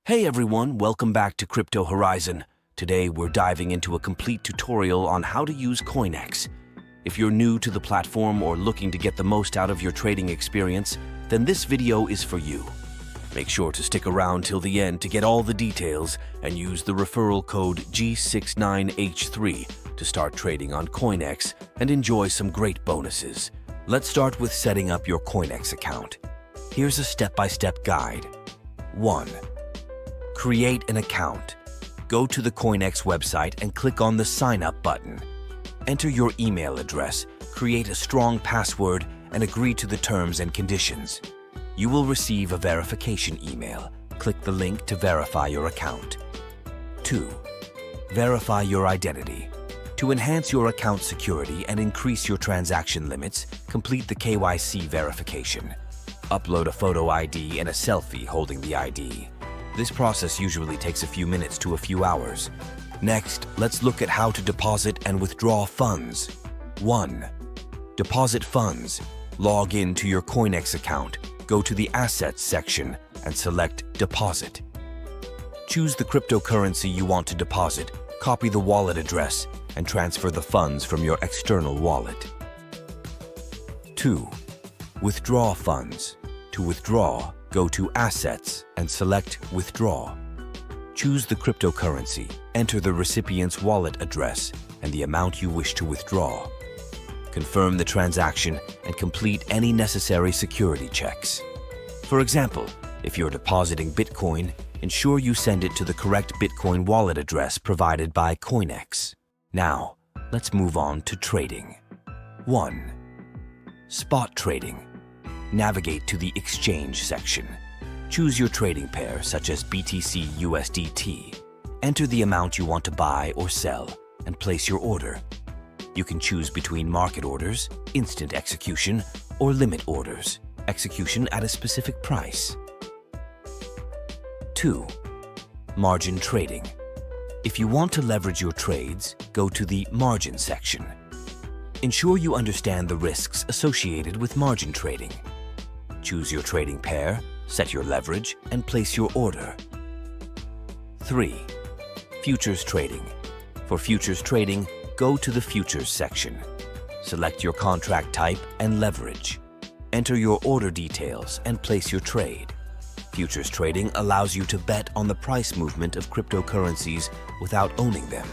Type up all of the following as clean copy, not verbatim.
Hey everyone, welcome back to Crypto Horizon. Today we're diving into a complete tutorial on how to use CoinEx. If you're new to the platform or looking to get the most out of your trading experience, then this video is for you. Make sure to stick around till the end to get all the details and use the referral code g69h3 to start trading on CoinEx and enjoy some great bonuses. Let's start with setting up your CoinEx account. Here's a step-by-step guide. 1. Create an account. Go to the CoinEx website and click on the Sign Up button. Enter your email address, create a strong password, and agree to the terms and conditions. You will receive a verification email. Click the link to verify your account. 2. Verify your identity. To enhance your account security and increase your transaction limits, complete the KYC verification. Upload a photo ID and a selfie holding the ID. This process usually takes a few minutes to a few hours. Next, let's look at how to deposit and withdraw funds. 1. Deposit funds. Log in to your CoinEx account, go to the Assets section, and select Deposit. Choose the cryptocurrency you want to deposit, copy the wallet address, and transfer the funds from your external wallet. 2. Withdraw funds. To withdraw, go to Assets and select Withdraw. Choose the cryptocurrency, enter the recipient's wallet address and the amount you wish to withdraw. Confirm the transaction and complete any necessary security checks. For example, if you're depositing Bitcoin, ensure you send it to the correct Bitcoin wallet address provided by CoinEx. Now, let's move on to trading. 1. Spot trading. Navigate to the Exchange section. Choose your trading pair, such as BTC USDT. Enter the amount you want to buy or sell, and place your order. You can choose between market orders, instant execution, or limit orders, execution at a specific price. 2. Margin trading. If you want to leverage your trades, go to the Margin section. Ensure you understand the risks associated with margin trading. Choose your trading pair, set your leverage, and place your order. 3. Futures trading. For futures trading, go to the Futures section. Select your contract type and leverage. Enter your order details and place your trade. Futures trading allows you to bet on the price movement of cryptocurrencies without owning them.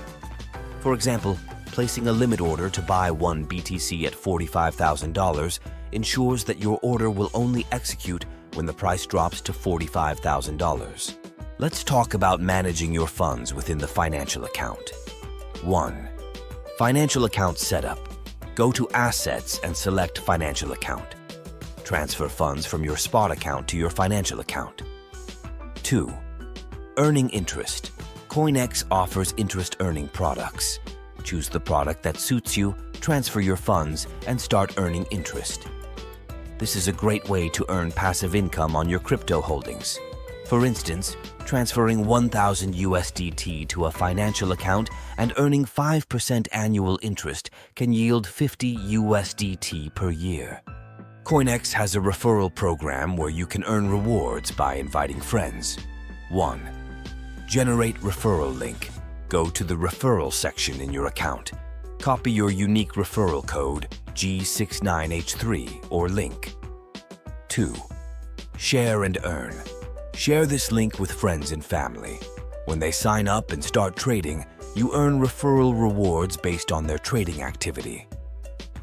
For example, placing a limit order to buy one BTC at $45,000 ensures that your order will only execute when the price drops to $45,000. Let's talk about managing your funds within the financial account. 1. Financial account setup. Go to Assets and select Financial Account. Transfer funds from your spot account to your financial account. 2. Earning interest. CoinEx offers interest-earning products. Choose the product that suits you, transfer your funds, and start earning interest. This is a great way to earn passive income on your crypto holdings. For instance, transferring 1,000 USDT to a financial account and earning 5% annual interest can yield 50 USDT per year. CoinEx has a referral program where you can earn rewards by inviting friends. 1. Generate referral link. Go to the Referral section in your account. Copy your unique referral code, G69H3, or link. 2. Share and earn. Share this link with friends and family. When they sign up and start trading, you earn referral rewards based on their trading activity.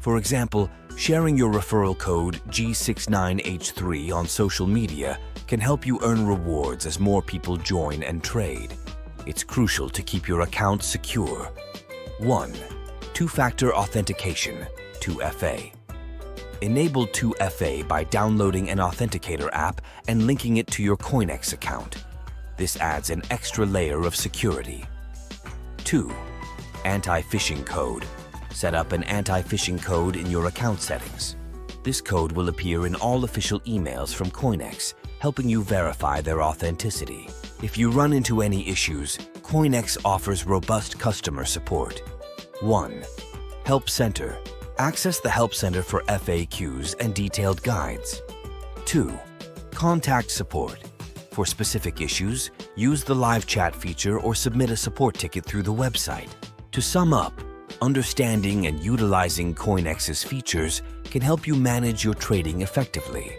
For example, sharing your referral code G69H3 on social media can help you earn rewards as more people join and trade. It's crucial to keep your account secure. 1. Two-factor authentication, 2FA. Enable 2FA by downloading an authenticator app and linking it to your CoinEx account. This adds an extra layer of security. 2. Anti-phishing code. Set up an anti-phishing code in your account settings. This code will appear in all official emails from CoinEx, helping you verify their authenticity. If you run into any issues, CoinEx offers robust customer support. 1. Help Center. Access the Help Center for FAQs and detailed guides. 2. Contact support. For specific issues, use the live chat feature or submit a support ticket through the website. To sum up, understanding and utilizing CoinEx's features can help you manage your trading effectively.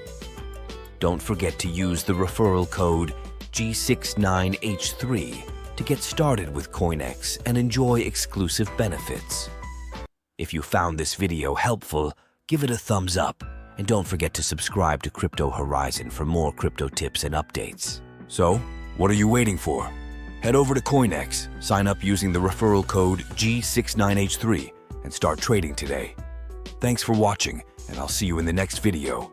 Don't forget to use the referral code g69h3 to get started with CoinEx and enjoy exclusive benefits. If you found this video helpful, give it a thumbs up and don't forget to subscribe to Crypto Horizon for more crypto tips and updates. So, what are you waiting for? Head over to CoinEx, sign up using the referral code G69H3 and start trading today. Thanks for watching, and I'll see you in the next video.